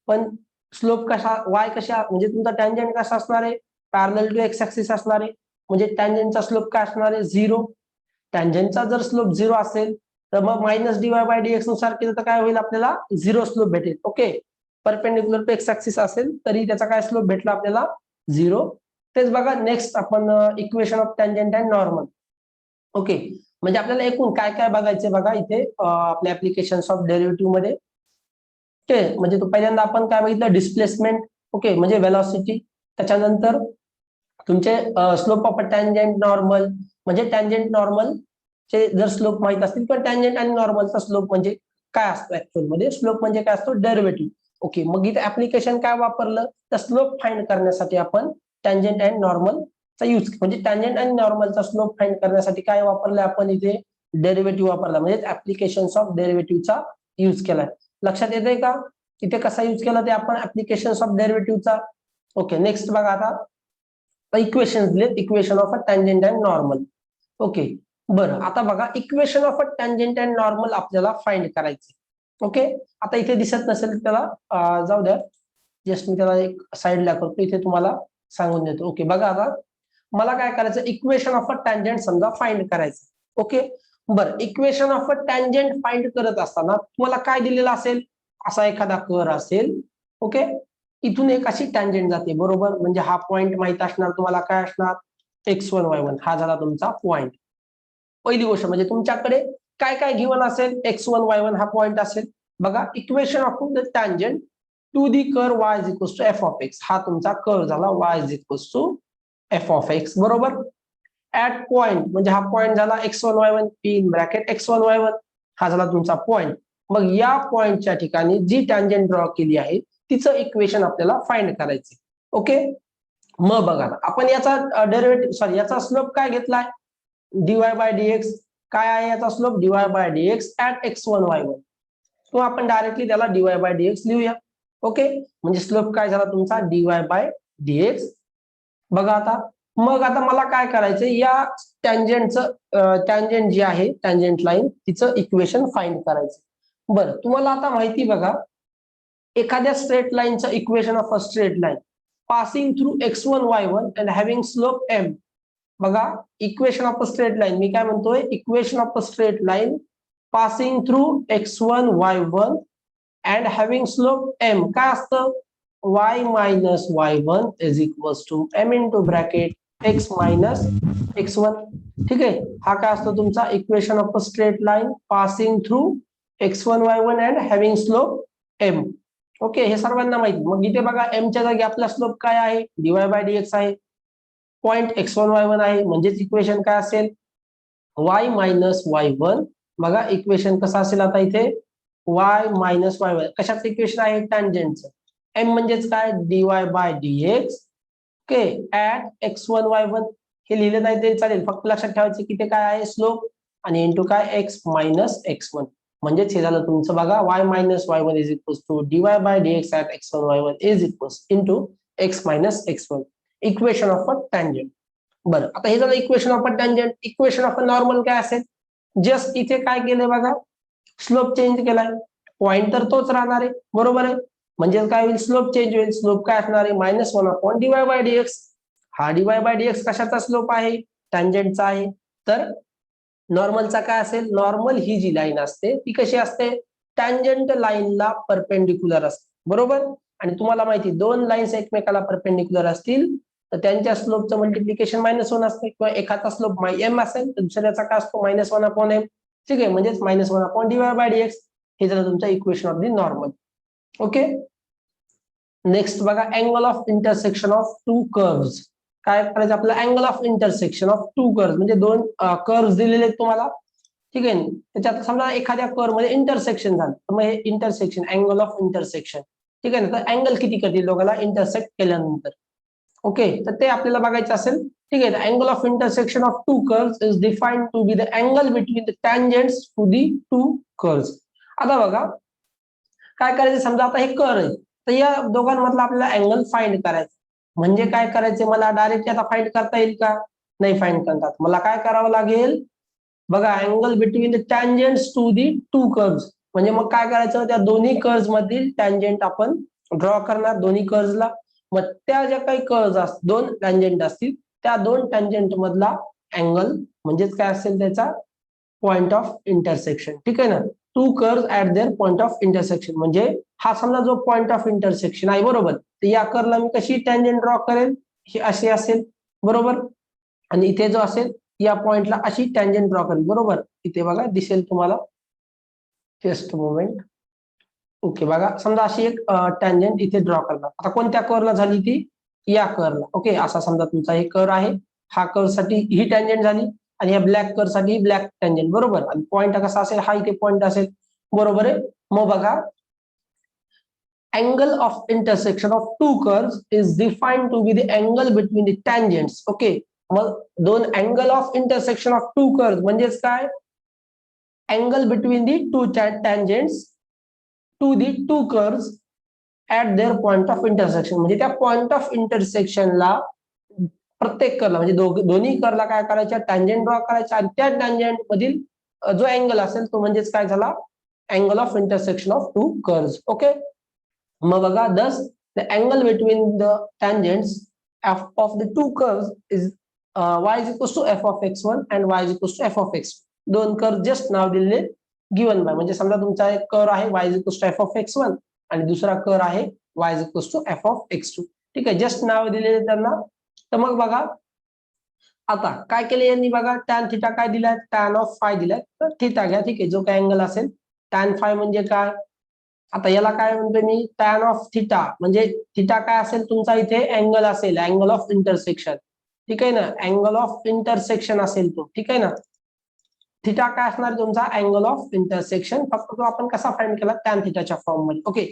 पण स्लोप कशा वाय कशा म्हणजे तुमचा टँजेंट कसा असणार आहे पॅरलल टू एक्स ऍक्सिस असणार आहे, म्हणजे टँजेंटचा स्लोप काय असणार आहे 0. टँजेंटचा जर स्लोप 0 असेल तर मग -dy/dx नुसार केलं तर काय होईल आपल्याला 0 स्लोप भेटेल. Okay, perpendicular to x axis असेल तरी त्याचा काय स्लोप भेटला आपल्याला 0. तेच बघा नेक्स्ट आपण equation of tangent and normal. Okay, म्हणजे आपल्याला एकूण काय काय बघायचे बघा इथे आपल्या ऍप्लिकेशन ऑफ डेरिव्हेटिव्ह मध्ये. ओके, म्हणजे तो पहिल्यांदा आपण काय बघितलं डिस्प्लेसमेंट. ओके, म्हणजे वेलॉसिटी. त्याच्यानंतर तुमचे slope of a tangent normal, म्हणजे टँजेंट नॉर्मल चे जर स्लोप माहित असतील, किंवा टँजेंट आणि नॉर्मलचा स्लोप म्हणजे काय असतो ऍक्च्युअल मध्ये. स्लोप म्हणजे काय असतो डेरिव्हेटिव्ह. ओके, मग इथे ऍप्लिकेशन काय वापरलं तर स्लोप फाइंड करण्यासाठी आपण टँजंट अँड नॉर्मलचा यूज, म्हणजे टँजंट आणि नॉर्मलचा स्लोप फाइंड करण्यासाठी काय वापरलं आपण इथे डेरिव्हेटिव्ह वापरला, म्हणजे ऍप्लिकेशन्स ऑफ डेरिव्हेटिव्हचा यूज केलाय. लक्षात येतंय का इथे कसा यूज केला ते आपण ऍप्लिकेशन्स ऑफ डेरिव्हेटिव्हचा. ओके, नेक्स्ट बघा आता इक्वेशन दिलेत, equation of a tangent and normal. Okay, बरं आता बघा equation of a tangent and normal आपल्याला फाइंड करायचे. ओके, आता इथे दिसत नसेल त्याला जाऊ द्या, जस्ट मी त्याला एक साईडला करतो, इथे तुम्हाला सांगून देतो. ओके, बघा आता मला काय करायचं, इक्वेशन ऑफ अ टँजंट समजा फाइंड करायचं. ओके, बरं equation of a tangent find करत असताना तुम्हाला काय दिलेलं असेल, असा एखादा कर असेल. ओके, इथून एक अशी टँजंट जाते बरोबर, म्हणजे हा पॉइंट माहित असणार तुम्हाला, काय असणार x1 y1, हा झाला तुमचा पॉइंट. पहिली गोष्ट म्हणजे तुमच्याकडे काय काय गिवन असेल, x1 y1 हा पॉइंट असेल. बघा equation of the tangent to the curve y is equals to F of X, हा तुमचा कर झाला y is equals to F of X बरोबर. ऍट पॉइंट म्हणजे हा पॉइंट झाला x1 y1 in bracket x1 y1, हा झाला तुमचा पॉइंट. मग या पॉइंटच्या ठिकाणी जी टँजंट ड्रॉ केली आहे तिचं इक्वेशन आपल्याला फाइंड करायचे. ओके, मग बघा आपण याचा डेरिव्हेटिव्ह सॉरी याचा स्लोप काय घेतलाय, dy बाय dx. काय आहे याचा slope, dy by dx at x1 y1, तो आपण डायरेक्टली त्याला dy बाय dx लिहूया. ओके, म्हणजे स्लोप काय झाला तुमचा dy बाय dx. बघा आता मग आता मला काय करायचं, या टँजंटचं टँजंट जी आहे टँजंट लाईन तिचं इक्वेशन फाइंड करायचं. बरं तुम्हाला आता माहिती बघा, एखाद्या स्ट्रेट लाईनचं equation of a straight line passing through x1 y1 and having slope m. बघा equation of a straight line, मी काय म्हणतोय, equation of a straight line passing through x1 y1 and having slope m काय असतं, y minus y1 is equals to m into bracket x minus x1. ठीक आहे, हा काय असतो तुमचा equation of a straight line passing through x1 y1 and having slope m. Okay, हे सर्वांना माहिती. मग इथे बघा m च्या जागी आपला स्लोप काय आहे, dy बाय dx आहे, पॉइंट x1 y1 आहे, म्हणजेच इक्वेशन काय असेल y मायनस y1. बघा इक्वेशन कसं असेल आता इथे y मायनस y1, कशाचं इक्वेशन आहे, टँजंटचं. m म्हणजेच काय dy by dx. Okay, at x1 y1 हे लिहिलं नाही तरी चालेल, फक्त लक्षात ठेवायचं की ते काय आहे स्लोप, आणि इंटू काय x मायनस x1, म्हणजेच हे झालं तुमचं बघा y minus y1 is equals to dy by dx at x1 y1 is equals into x minus x1, equation of a tangent. बरं आता हे झालं equation of a tangent. Equation of a normal काय असेल, जस्ट इथे काय केलंय बघा, स्लोप चेंज केलाय, पॉइंट तर तोच राहणार आहे बरोबर आहे, म्हणजे काय होईल स्लोप चेंज होईल. स्लोप काय असणार आहे, -1 अपॉन dy बाय dx. हा dy बाय dx कशाचा स्लोप आहे, टँजंटचा आहे. तर नॉर्मलचा काय असेल, नॉर्मल ही जी लाईन असते ती कशी असते, टँजंट लाईनला परपेंडिक्युलर असते बरोबर. आणि तुम्हाला माहिती दोन लाईन्स एकमेकाला परपेंडिक्युलर असतील तर त्यांच्या स्लोपचं मल्टिप्लिकेशन -1 असते, किंवा एखादा स्लोप m असेल तर दुसऱ्याचा काय असतो -1 अपॉन m. ठीक आहे, म्हणजेच -1 अपॉन dy बाय dx. हे झालं तुमचं equation of the normal. Okay, next बघा angle of intersection of two curves. काय करायचं आपल्याला, angle of intersection of two curves, म्हणजे दोन कर्व्स दिलेले आहेत तुम्हाला. ठीक आहे, त्याच्यात समजा एखाद्या कर्व मध्ये इंटरसेक्शन झालं, तर मग हे इंटरसेक्शन अँगल ऑफ इंटरसेक्शन. ठीक आहे ना, तर अँगल किती करतील दोघांना इंटरसेक्ट केल्यानंतर. ओके, तर ते आपल्याला बघायचं असेल. ठीक आहे, angle of intersection of two curves is defined to be the angle between the tangents to the two curves. आता बघा काय करायचं, समजा आता हे कर्व आहे, तर या दोघांमधला आपल्याला अँगल फाइंड करायचा. म्हणजे काय करायचे, मला डायरेक्ट आता फाइंड करता येईल का, नाही फाइंड करतात, मला काय करावं लागेल बघा, angle between the tangents to the two curves. म्हणजे मग काय करायचं, त्या दोन्ही कर्व्स मधील टँजंट आपण ड्रॉ करणार दोन्ही कर्व्सला. मग त्या ज्या काही कर्व्स असतील, दोन टँजंट असतील, त्या दोन टँजंट मधला अँगल म्हणजेच काय असेल त्याचा पॉइंट ऑफ इंटरसेक्शन. ठीक आहे ना, to curves at their point of intersection, म्हणजे हा समजा जो पॉइंट ऑफ इंटरसेक्शन आहे बरोबर, तर या कर्वला मी कशी टँजंट ड्रॉ करेल, ही अशी असेल बरोबर, आणि इथे जो असेल या पॉइंटला अशी टँजंट ड्रॉ करेल बरोबर. इथे बघा दिसेल तुम्हाला, जस्ट मोमेंट. ओके, बघा समजा अशी एक टँजंट इथे ड्रॉ करणार. आता कोणत्या कर्वला झाली ती, या कर्वला. ओके, असा समजा तुमचा हे कर्व आहे, हा कर्व साठी ही टँजंट झाली, आणि या ब्लॅक कर्व साठी ब्लॅक टँजंट बरोबर, आणि पॉइंट कसा असेल, हा इथे पॉइंट असेल बरोबर आहे. मग बघा angle of intersection of two curves is defined to be the angle between the tangents. Okay, मग दोन angle of intersection of two curves म्हणजेच काय, angle between the two tangents to the two curves at their point of intersection. म्हणजे त्या point of इंटरसेक्शनला प्रत्येक कर्ला म्हणजे दोन्ही कर्ला काय करायच्या, टँजेंट ड्रॉ करायच्या आणि त्या टँजेंट मधील जो अँगल असेल तो म्हणजेच काय झाला, angle of intersection of two curves. Okay, मग बघा, thus the angle between the tangents of the two curves is y is equals to f of x1 and y is equals to f of x2. दोन curve just नाव दिलेले given by, म्हणजे समजा तुमचा एक curve आहे y is equals to f of x1 आणि दुसरा curve आहे y is equals to f of x2. ठीक आहे, जस्ट नाव दिलेले त्यांना. तर मग बघा आता काय केले यांनी, बघा टॅन थिटा काय दिलाय, टॅन ऑफ फाय दिलाय, तर थिटा घ्या. ठीक आहे, जो काय अँगल असेल टॅन फाय म्हणजे काय, आता याला काय म्हणतो मी, टॅन ऑफ थिटा. म्हणजे थिटा काय असेल तुमचा, इथे अँगल असेल, अँगल ऑफ इंटरसेक्शन. ठीक आहे ना, अँगल ऑफ इंटरसेक्शन असेल तो. ठीक आहे ना, थिटा काय असणार तुमचा, अँगल ऑफ इंटरसेक्शन. फक्त तो आपण कसा फाइंड केला, टॅन थिटाच्या फॉर्म मध्ये. ओके,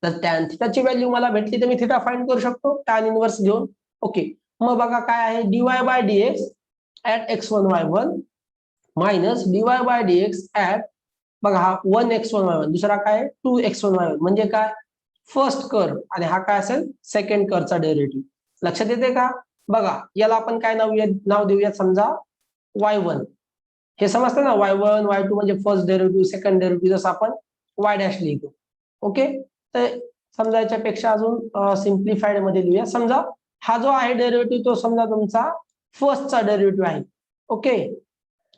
तर टॅन थिटाची व्हॅल्यू मला भेटली तर मी थिटा फाइंड करू शकतो टॅन इनवर्स घेऊन. ओके, मग बघा काय आहे, DY by dx at x1 y1 minus DY by dx at, बघा हा 1x1 y1, दुसरा काय 2x1 y1. म्हणजे काय, फर्स्ट कर्व आणि हा काय असेल सेकंड कर्वचा डेरिव्हेटिव्ह. लक्षात येते का, बघा याला आपण काय नाव देऊयात, समजा y1. हे समजतं ना, y1 y2 म्हणजे फर्स्ट डेरिव्हेटिव्ह, सेकंड डेरिव्हेटिव्ह, जसं आपण y डॅश लिहितो. ओके, तर समजा याच्यापेक्षा अजून सिम्प्लिफाईड मध्ये लिहूया. समजा हा जो आहे डेरिव्हेटिव्ह तो समजा तुमचा फर्स्टचा डेरिव्हेटिव्ह आहे. ओके,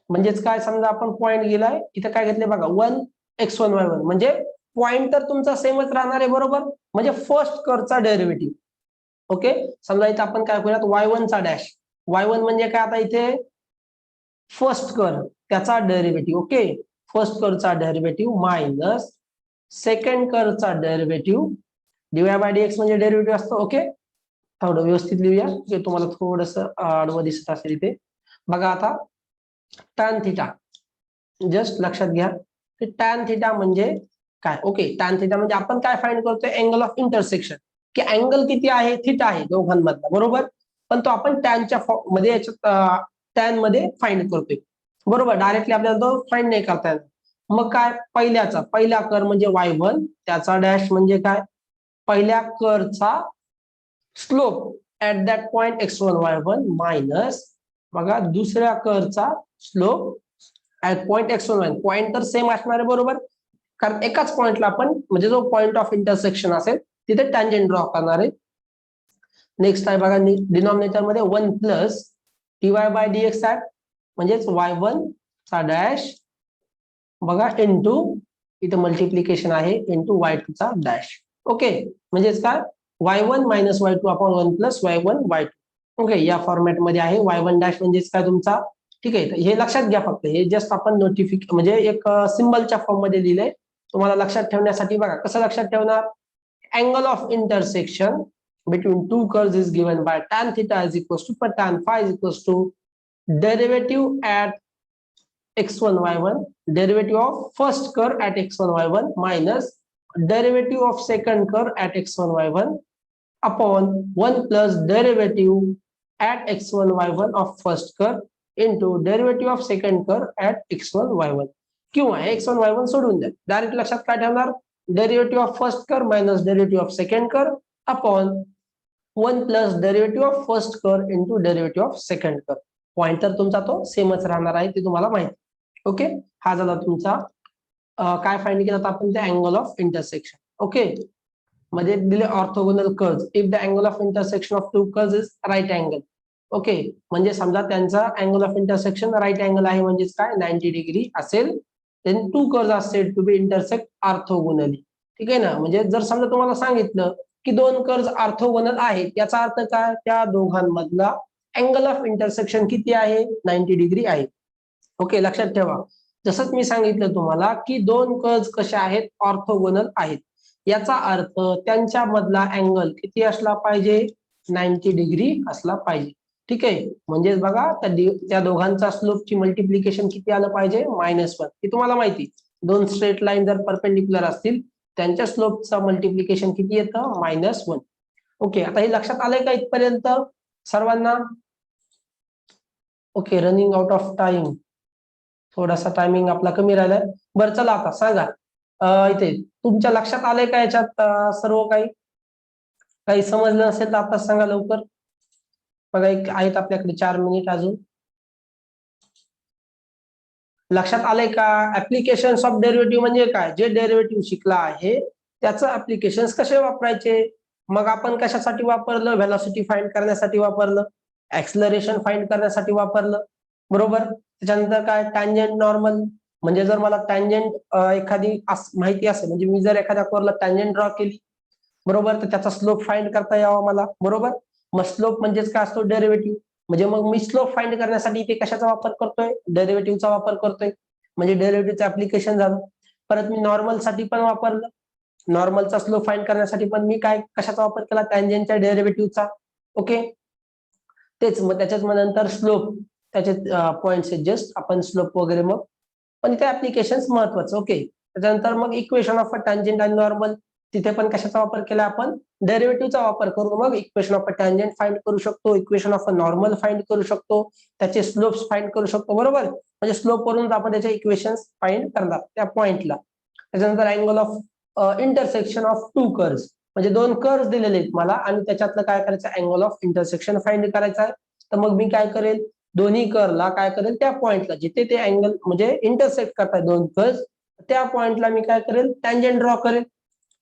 म्हणजेच काय, समजा आपण पॉईंट गेलाय, इथे काय घेतले बघा 1x1 y1, म्हणजे पॉईंट तर तुमचा सेमच राहणार आहे बरोबर, म्हणजे फर्स्ट कर्वचा डेरिव्हेटिव्ह. ओके, समजा इथे आपण काय करूयात, y1 चा डॅश, y1 म्हणजे काय, आता इथे फर्स्ट कर्व त्याचा डेरिव्हेटिव्ह. ओके, फर्स्ट कर्वचा डेरिव्हेटिव्ह मायनस सेकंड कर्वचा डेरिव्हेटिव्ह, डीवाय बाय डीएक्स म्हणजे डेरिव्हेटिव्ह असतो. ओके, थोडं व्यवस्थित लिहूया, जे तुम्हाला थोडस आडवं दिसत असेल इथे. बघा आता टॅन थिटा, जस्ट लक्षात घ्या की टॅन थिटा म्हणजे काय. ओके, टॅन थिटा म्हणजे आपण काय फाइंड करतोय, अँगल ऑफ इंटरसेक्शन, की अँगल किती आहे, थिटा आहे दोघांमधला बरोबर, पण तो आपण टॅनच्या मध्ये याच्यात टॅन मध्ये फाइंड करतोय बरोबर. डायरेक्टली आपल्याला तो फाइंड नाही करता येणार. मग काय, पहिला कर्व म्हणजे y1, त्याचा डॅश म्हणजे काय, पहिल्या कर्वचा slope at that point x1 y1 minus, बघा दुसऱ्या कर्वचा slope at point x1 y1. Point तर सेम असणार आहे बरोबर, कारण एकाच पॉइंटला आपण म्हणजे जो पॉइंट ऑफ इंटरसेक्शन असेल तिथे टँजेंट ड्रॉ करणार आहे. नेक्स्ट आहे बघा, डिनॉमिनेटर मध्ये 1 plus DY by dx at, म्हणजेच y1 चा डॅश बघा इंटू, इथे मल्टिप्लिकेशन आहे, इंटू y2 चा डॅश. ओके, म्हणजेच काय, y1 minus y2 upon 1 plus y1 y2. Okay, या फॉर्मॅट मध्ये आहे. y1 डॅश म्हणजेच काय तुमचा, ठीक आहे, हे लक्षात घ्या, फक्त हे जस्ट आपण म्हणजे एक सिम्बलच्या फॉर्म मध्ये लिहिलंय तुम्हाला लक्षात ठेवण्यासाठी. बघा कसं लक्षात ठेवणार, angle of intersection between two curves is given by tan theta is equals to per tan phi is equals to derivative at x1 y1, derivative of first curve at x1 y1 minus derivative of second curve at x1 y1 upon 1 plus derivative at x1 y1 of first curve into derivative of second curve at x1 y1. किंवा x1 y1 सोडून द्या, direct लक्षात काय ठेवणार, derivative of first curve minus derivative of second curve upon 1 plus derivative of first curve into derivative of second curve. Point तर तुमचा तो सेमच राहणार आहे, ते तुम्हाला माहिती. ओके, हा झाला तुमचा काय फाइंड केला आपण, ते अँगल ऑफ इंटरसेक्शन. ओके, मध्ये दिले orthogonal curves if the angle of intersection of two curves is right angle. Okay, म्हणजे समजा त्यांचा angle of intersection right angle आहे, म्हणजेच काय 90 डिग्री असेल, then two curves are said to be intersect orthogonally. ठीक आहे ना, म्हणजे जर समजा तुम्हाला सांगितलं की दोन कर्व्स ऑर्थोगोनल आहेत, याचा अर्थ काय, त्या दोघांमधला अँगल ऑफ इंटरसेक्शन किती आहे, 90 डिग्री आहे. ओके, लक्षात ठेवा, जसंच मी सांगितलं तुम्हाला की दोन कर्व्स कशा आहेत, ऑर्थोगोनल आहेत, याचा अर्थ त्यांच्या मधला अँगल किती असला पाहिजे, 90 डिग्री असला पाहिजे. ठीक आहे, म्हणजे बघा त्या दोघांचा स्लोपची मल्टिप्लिकेशन किती आलं पाहिजे, -1. हे तुम्हाला माहिती, दोन स्ट्रेट लाईन जर परपेंडिक्युलर असतील त्यांच्या स्लोपचं मल्टिप्लिकेशन किती येतं -1. ओके, आता हे लक्षात आलंय का इथपर्यंत सर्वांना? Okay, running out of time, थोडासा टायमिंग आपला कमी राहिलाय. बरं चला आता सांगा, इथे तुमच्या लक्षात आलंय का याच्यात सर्व काही समजलं असेल तर आता सांगा लवकर. बघा, एक आहेत आपल्याकडे 4 मिनिट अजून. लक्षात आलंय का? ऍप्लिकेशन्स ऑफ डेरिव्हेटिव्ह म्हणजे काय? जे डेरिव्हेटिव्ह शिकला आहे त्याचं ऍप्लिकेशन्स कसे वापरायचे. मग आपण कशासाठी वापरलं? व्हेलॉसिटी फाइंड करण्यासाठी वापरलं, ऍक्सलरेशन फाइंड करण्यासाठी वापरलं, बरोबर. त्याच्यानंतर काय? टँजंट नॉर्मल, म्हणजे जर मला टँजंट एखादी माहिती असेल, म्हणजे मी जर एखाद्या कर्वला टँजंट ड्रॉ केली, बरोबर, तर त्याचा स्लोप फाइंड करता यावा मला, बरोबर. मग स्लोप म्हणजेच काय असतो? डेरिव्हेटिव्ह. म्हणजे मग मी स्लोप फाइंड करण्यासाठी इथे कशाचा वापर करतोय? डेरिव्हेटिव्हचा वापर करतोय, म्हणजे डेरिव्हेटिव्हचं ऍप्लिकेशन झालं. परत मी नॉर्मल साठी पण वापरलं, नॉर्मलचा स्लोप फाइंड करण्यासाठी पण मी काय कशाचा वापर केला? टँजंटच्या डेरिव्हेटिव्हचा. ओके, तेच मग त्याच्यात मग नंतर स्लोप, त्याचे पॉइंट्स जस्ट आपण स्लोप वगैरे, मग पण इथे ऍप्लिकेशन महत्वाचं. ओके, त्याच्यानंतर मग इक्वेशन ऑफ अ टँजंट आणि नॉर्मल, तिथे पण कशाचा वापर केला आपण? डेरिव्हेटिव्हचा वापर करून मग equation of a tangent find करू शकतो, equation of a normal find करू शकतो, त्याचे स्लोप्स फाइंड करू शकतो, बरोबर. म्हणजे स्लोप वरून आपण त्याचे इक्वेशन्स फाइंड करणार त्या पॉइंटला. त्याच्यानंतर angle of intersection of two curves, म्हणजे दोन कर्व्स दिलेले आहेत मला आणि त्याच्यातलं काय करायचं? अँगल ऑफ इंटरसेक्शन फाइंड करायचा आहे. तर मग मी काय करेल? दोन्ही कर्वला काय करेल? त्या पॉइंटला जिथे ते अँगल म्हणजे इंटरसेक्ट करतात दोन कर्व्स, त्या पॉइंटला मी काय करेल? टँजंट ड्रॉ करेल,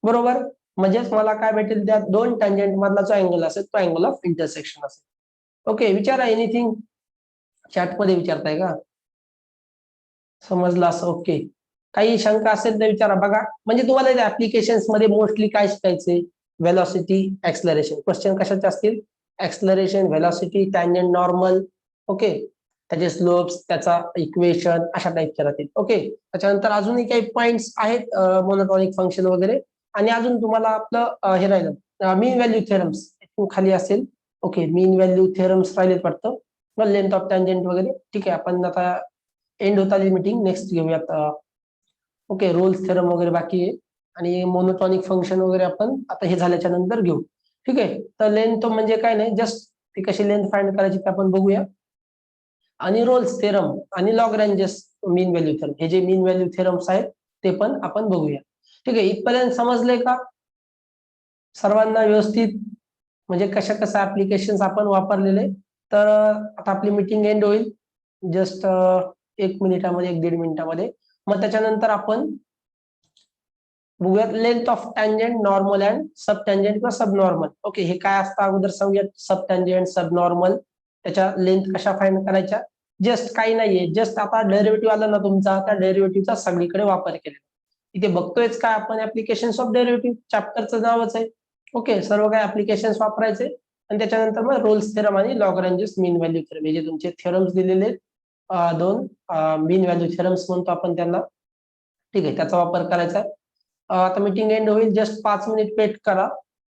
बरोबर. म्हणजेच मला काय भेटेल? त्या दोन टँजंट मधला जो अँगल असेल तो अँगल ऑफ इंटरसेक्शन असेल. ओके, विचारा एनिथिंग, चॅट मध्ये विचारताय का? समजलं असं? ओके, काही शंका असेल तर विचारा. बघा, म्हणजे तुम्हाला ऍप्लिकेशन्स मध्ये मोस्टली काय शिकायचे? Velocity, acceleration. क्वेश्चन कशाचे असतील? Acceleration, velocity, tangent, normal. Okay, त्याचे स्लोप्स, त्याचा इक्वेशन, अशा टाईपचे राहतील. ओके, त्याच्यानंतर अजूनही काही पॉइंट्स आहेत, मोनोटॉनिक फंक्शन वगैरे, आणि अजून तुम्हाला आपलं हे राहिलं मीन व्हॅल्यू थेरम्स खाली असेल. ओके, मीन व्हॅल्यू थेरम्स राहिलेत वाटतं, मग लेंथ ऑफ टँजंट वगैरे. ठीक आहे, आपण आता एंड होत आली मीटिंग, नेक्स्ट घेऊयात. ओके, रोल्स थेरम वगैरे बाकी आहे, आणि मोनोटॉनिक फंक्शन वगैरे आपण आता हे झाल्याच्या नंतर घेऊ. ठीक आहे, तर लेंथ म्हणजे काय नाही, जस्ट ती कशी लेंथ फाइंड करायची ते आपण बघूया. आणि रोल्स थेरम आणि लॉग्रॅन्जेस मीन व्हॅल्यू थेरम, हे जे मीन व्हॅल्यू थेरम्स आहेत ते पण आपण बघूया. ठीक आहे, इथपर्यंत समजलंय का सर्वांना व्यवस्थित? म्हणजे कशा कशा ऍप्लिकेशन्स आपण वापरलेले. तर आता आपली मीटिंग एंड होईल जस्ट 1 मिनिटामध्ये, 1-1.5 मिनिटामध्ये. मग त्याच्यानंतर आपण बघूयात length of tangent, normal and sub tangent किंवा सब नॉर्मल. ओके, हे काय असतं अगोदर सांगूयात. सब टँजंट, सब नॉर्मल, त्याच्या लेंथ कशा फाइंड करायच्या. जस्ट काही नाहीये, जस्ट आता डेरिव्हेटिव्ह आला ना तुमचा, त्या डेरिव्हेटिव्हचा सगळीकडे वापर केला. इथे बघतोयच काय आपण? ऍप्लिकेशन्स ऑफ डेरिव्हेटिव्ह, चॅप्टरचं नावच आहे. ओके, सर्व काय ऍप्लिकेशन्स वापरायचे, आणि त्याच्यानंतर मग रोल्स थेरम आणि लॉग्रॅन्जेस मीन व्हॅल्यू थेरम, हे जे तुमचे थेरम्स दिलेले आहेत, दोन मीन व्हॅल्यू थेरम्स म्हणतो आपण त्यांना. ठीक आहे, त्याचा वापर करायचा आहे. आता मीटिंग एंड होईल, जस्ट 5 मिनिट वेट करा,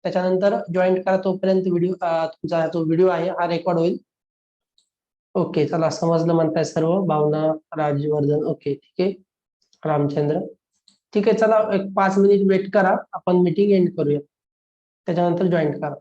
त्याच्यानंतर जॉईन करा. तोपर्यंत व्हिडिओ तुमचा जो व्हिडिओ आहे हा रेकॉर्ड होईल. ओके, चला, समजलं म्हणताय सर्व. भावना, राजवर्धन, ओके, ठीक आहे, रामचंद्र, ठीक आहे. चला, एक 5 मिनिट वेट करा, आपण मीटिंग एंड करूया, त्याच्यानंतर जॉईन करा.